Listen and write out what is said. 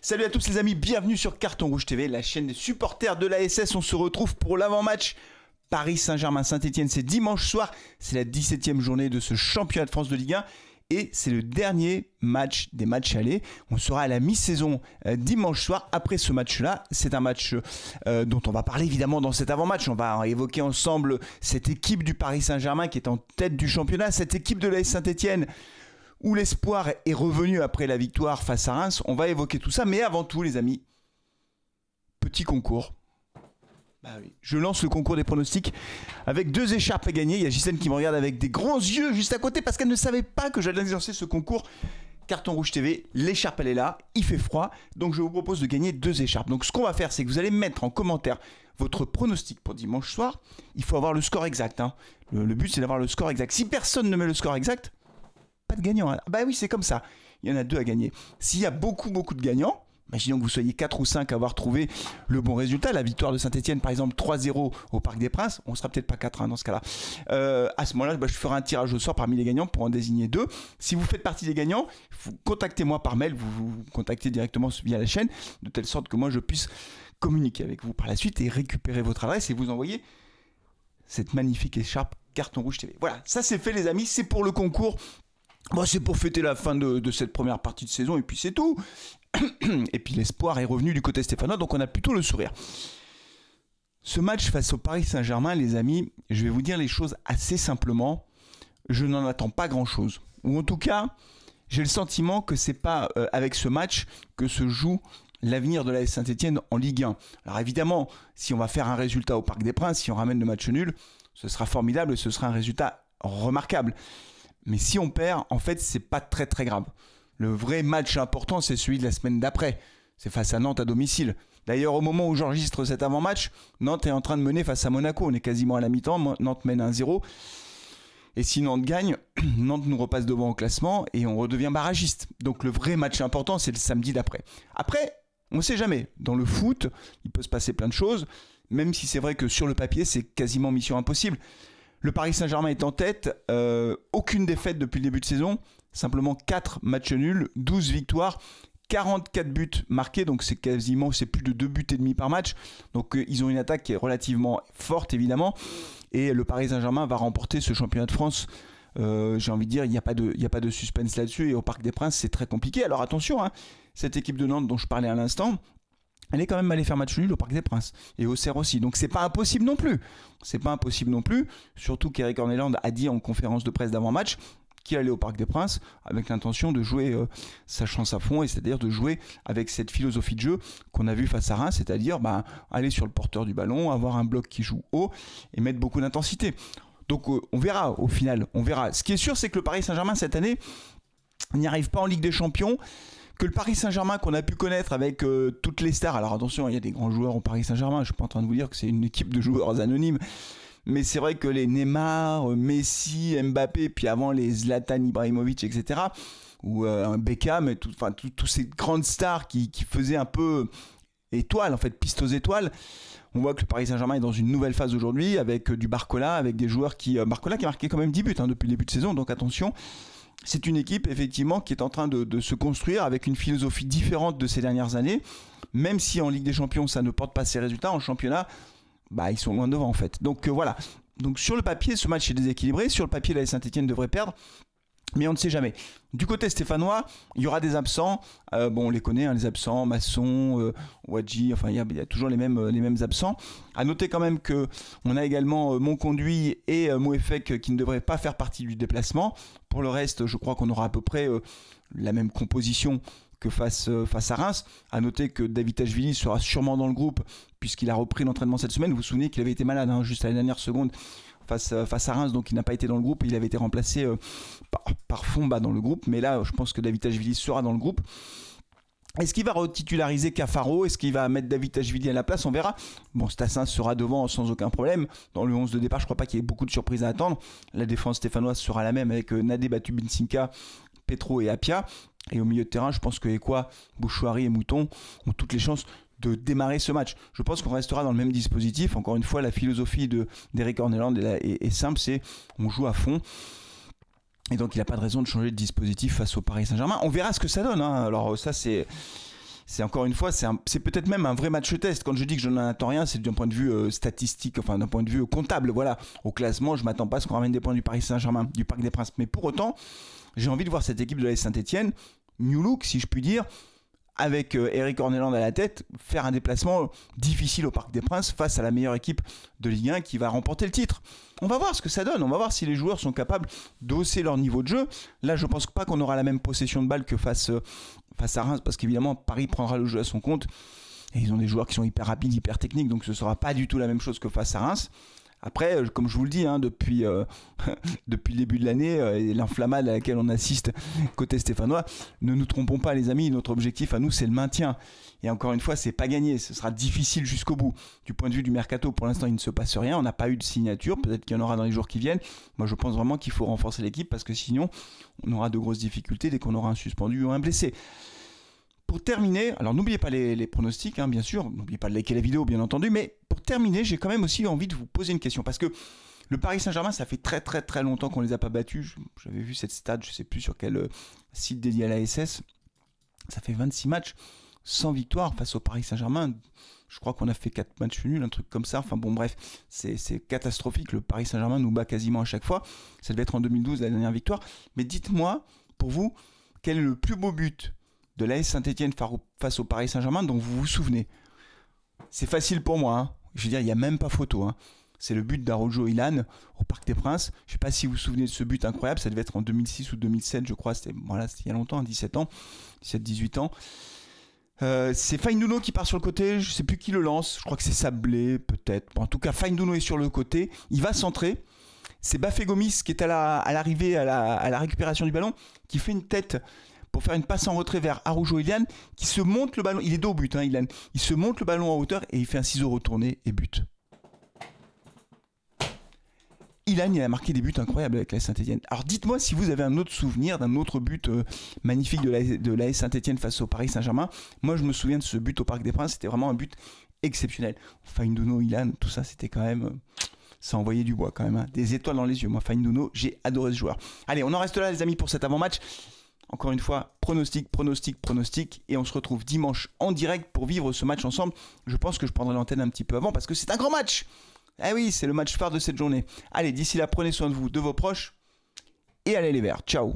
Salut à tous les amis, bienvenue sur Carton Rouge TV, la chaîne des supporters de l'ASS. On se retrouve pour l'avant-match Paris Saint-Germain-Saint-Etienne. C'est dimanche soir, c'est la 17e journée de ce championnat de France de Ligue 1. Et c'est le dernier match des matchs allés. On sera à la mi-saison dimanche soir. Après ce match-là, c'est un match dont on va parler évidemment dans cet avant-match. On va évoquer ensemble cette équipe du Paris Saint-Germain qui est en tête du championnat. Cette équipe de l'AS Saint-Etienne où l'espoir est revenu après la victoire face à Reims. On va évoquer tout ça. Mais avant tout les amis, petit concours. Bah oui. Je lance le concours des pronostics avec 2 écharpes à gagner. Il y a Gisèle qui me regarde avec des grands yeux juste à côté parce qu'elle ne savait pas que j'allais lancer ce concours. Carton Rouge TV, l'écharpe elle est là, il fait froid, donc je vous propose de gagner 2 écharpes. Donc ce qu'on va faire, c'est que vous allez mettre en commentaire votre pronostic pour dimanche soir. Il faut avoir le score exact. Hein. Le but c'est d'avoir le score exact. Si personne ne met le score exact, pas de gagnant. Hein. Bah oui, c'est comme ça. Il y en a 2 à gagner. S'il y a beaucoup de gagnants, imaginons que vous soyez 4 ou 5 à avoir trouvé le bon résultat. La victoire de Saint-Etienne, par exemple, 3-0 au Parc des Princes. On ne sera peut-être pas 4 hein, dans ce cas-là. À ce moment-là, je ferai un tirage au sort parmi les gagnants pour en désigner 2. Si vous faites partie des gagnants, contactez-moi par mail. Vous contactez directement via la chaîne, de telle sorte que moi, je puisse communiquer avec vous par la suite et récupérer votre adresse et vous envoyer cette magnifique écharpe Carton Rouge TV. Voilà, ça c'est fait les amis. C'est pour le concours. Bon, c'est pour fêter la fin de cette première partie de saison et puis c'est tout. Et puis l'espoir est revenu du côté stéphanois, donc on a plutôt le sourire. Ce match face au Paris Saint-Germain, les amis, je vais vous dire les choses assez simplement. Je n'en attends pas grand-chose. Ou en tout cas, j'ai le sentiment que c'est pas avec ce match que se joue l'avenir de l'AS Saint-Etienne en Ligue 1. Alors évidemment, si on va faire un résultat au Parc des Princes, si on ramène le match nul, ce sera formidable et ce sera un résultat remarquable. Mais si on perd, en fait, c'est pas très grave. Le vrai match important, c'est celui de la semaine d'après. C'est face à Nantes à domicile. D'ailleurs, au moment où j'enregistre cet avant-match, Nantes est en train de mener face à Monaco. On est quasiment à la mi-temps. Nantes mène 1-0. Et si Nantes gagne, Nantes nous repasse devant au classement et on redevient barragiste. Donc le vrai match important, c'est le samedi d'après. Après, on ne sait jamais. Dans le foot, il peut se passer plein de choses. Même si c'est vrai que sur le papier, c'est quasiment mission impossible. Le Paris Saint-Germain est en tête, aucune défaite depuis le début de saison, simplement 4 matchs nuls, 12 victoires, 44 buts marqués, donc c'est plus de 2 buts et demi par match. Donc ils ont une attaque qui est relativement forte évidemment, et le Paris Saint-Germain va remporter ce championnat de France. J'ai envie de dire, il n'y a pas de suspense là-dessus, et au Parc des Princes c'est très compliqué. Alors attention, hein, cette équipe de Nantes dont je parlais à l'instant, elle est quand même allée faire match nul au Parc des Princes et au Auxerre aussi. Donc c'est pas impossible non plus. C'est pas impossible non plus. Surtout qu'Eric Orneland a dit en conférence de presse d'avant-match qu'il allait au Parc des Princes avec l'intention de jouer sa chance à fond, et c'est-à-dire de jouer avec cette philosophie de jeu qu'on a vu face à Reims, c'est-à-dire aller sur le porteur du ballon, avoir un bloc qui joue haut et mettre beaucoup d'intensité. Donc on verra au final, on verra. Ce qui est sûr, c'est que le Paris Saint-Germain cette année n'y arrive pas en Ligue des Champions. Que le Paris Saint-Germain qu'on a pu connaître avec toutes les stars, alors attention, il y a des grands joueurs au Paris Saint-Germain, je suis pas en train de vous dire que c'est une équipe de joueurs anonymes, mais c'est vrai que les Neymar, Messi, Mbappé, puis avant les Zlatan Ibrahimovic, etc., ou Beckham, et tous ces grandes stars qui faisaient un peu étoile, en fait, piste aux étoiles. On voit que le Paris Saint-Germain est dans une nouvelle phase aujourd'hui, avec du Barcola, avec des joueurs Barcola qui a marqué quand même 10 buts depuis le début de saison, donc attention. C'est une équipe effectivement qui est en train de se construire avec une philosophie différente de ces dernières années. Même si en Ligue des Champions ça ne porte pas ses résultats, en championnat, ils sont loin devant en fait. Donc voilà. Donc sur le papier, ce match est déséquilibré. Sur le papier, la Saint-Etienne devrait perdre. Mais on ne sait jamais. Du côté stéphanois, il y aura des absents. On les connaît, hein, les absents, Masson, Wadji, enfin il y a toujours les mêmes absents. À noter quand même que on a également Monconduit et Mouefek qui ne devraient pas faire partie du déplacement. Pour le reste, je crois qu'on aura à peu près la même composition que face à Reims. À noter que David Tachvili sera sûrement dans le groupe puisqu'il a repris l'entraînement cette semaine. Vous vous souvenez qu'il avait été malade juste à la dernière seconde face à Reims, donc il n'a pas été dans le groupe. Il avait été remplacé par Fomba dans le groupe, mais là je pense que David Tachvili sera dans le groupe. Est-ce qu'il va retitulariser Cafaro? Est-ce qu'il va mettre David Tachvili à la place? On verra. Bon, Stassin sera devant sans aucun problème. Dans le 11 de départ, je crois pas qu'il y ait beaucoup de surprises à attendre. La défense stéphanoise sera la même avec Nadé Batu-Binsinka, Petro et Apia. Et au milieu de terrain, je pense que Ekwa, Bouchouari et Mouton ont toutes les chances de démarrer ce match. Je pense qu'on restera dans le même dispositif. Encore une fois, la philosophie d'Eric Orneland est simple, c'est on joue à fond. Et donc il n'a pas de raison de changer de dispositif face au Paris Saint-Germain. On verra ce que ça donne. Hein. Alors ça c'est c'est encore une fois, c'est peut-être même un vrai match test. Quand je dis que je n'en attends rien, c'est d'un point de vue statistique, enfin d'un point de vue comptable. Voilà, au classement, je m'attends pas à ce qu'on ramène des points du Paris Saint-Germain, du Parc des Princes. Mais pour autant, j'ai envie de voir cette équipe de l'AS Saint-Etienne, new look si je puis dire, avec Eric Orneland à la tête, faire un déplacement difficile au Parc des Princes face à la meilleure équipe de Ligue 1 qui va remporter le titre. On va voir ce que ça donne, on va voir si les joueurs sont capables d'hausser leur niveau de jeu. Là, je ne pense pas qu'on aura la même possession de balle que face à Reims, parce qu'évidemment, Paris prendra le jeu à son compte, et ils ont des joueurs qui sont hyper rapides, hyper techniques, donc ce ne sera pas du tout la même chose que face à Reims. Après, comme je vous le dis, depuis le début de l'année, et l'inflammade à laquelle on assiste côté stéphanois, ne nous trompons pas les amis, notre objectif à nous c'est le maintien. Et encore une fois, c'est pas gagné, ce sera difficile jusqu'au bout. Du point de vue du mercato, pour l'instant il ne se passe rien, on n'a pas eu de signature, peut-être qu'il y en aura dans les jours qui viennent. Moi je pense vraiment qu'il faut renforcer l'équipe parce que sinon on aura de grosses difficultés dès qu'on aura un suspendu ou un blessé. Pour terminer, alors n'oubliez pas les pronostics, bien sûr, n'oubliez pas de liker la vidéo bien entendu, mais pour terminer, j'ai quand même aussi envie de vous poser une question, parce que le Paris Saint-Germain, ça fait très très très longtemps qu'on ne les a pas battus. J'avais vu cette stat, je ne sais plus sur quel site dédié à la SS, ça fait 26 matchs sans victoire face au Paris Saint-Germain. Je crois qu'on a fait 4 matchs nuls, un truc comme ça. Enfin bon, bref, c'est catastrophique. Le Paris Saint-Germain nous bat quasiment à chaque fois. Ça devait être en 2012, la dernière victoire. Mais dites-moi, pour vous, quel est le plus beau but de l'AS Saint-Etienne face au Paris Saint-Germain dont vous vous souvenez? C'est facile pour moi. Je veux dire, il n'y a même pas photo. C'est le but d'Arojo Ilan au Parc des Princes. Je ne sais pas si vous vous souvenez de ce but incroyable. Ça devait être en 2006 ou 2007, je crois. C'était il y a longtemps, 17 ans. 17-18 ans. C'est Fainduno qui part sur le côté. Je ne sais plus qui le lance. Je crois que c'est Sablé, peut-être. Bon, en tout cas, Fainduno est sur le côté. Il va centrer. C'est Bafé Gomis qui est à l'arrivée, à la récupération du ballon, qui fait une tête pour faire une passe en retrait vers Arojo Ilan, qui se monte le ballon. Il est dos au but, Ilan. Il se monte le ballon en hauteur et il fait un ciseau retourné et but. Ilan, il a marqué des buts incroyables avec la Saint-Etienne. Alors dites-moi si vous avez un autre souvenir d'un autre but magnifique de l'AS Saint-Etienne face au Paris Saint-Germain. Moi, je me souviens de ce but au Parc des Princes. C'était vraiment un but exceptionnel. Fainduno, Ilan, tout ça, c'était quand même... ça envoyait du bois quand même. Des étoiles dans les yeux. Moi, Fainduno, j'ai adoré ce joueur. Allez, on en reste là les amis pour cet avant-match. Encore une fois, pronostic. Et on se retrouve dimanche en direct pour vivre ce match ensemble. Je pense que je prendrai l'antenne un petit peu avant parce que c'est un grand match. Ah oui, c'est le match phare de cette journée. Allez, d'ici là, prenez soin de vous, de vos proches. Et allez les Verts. Ciao.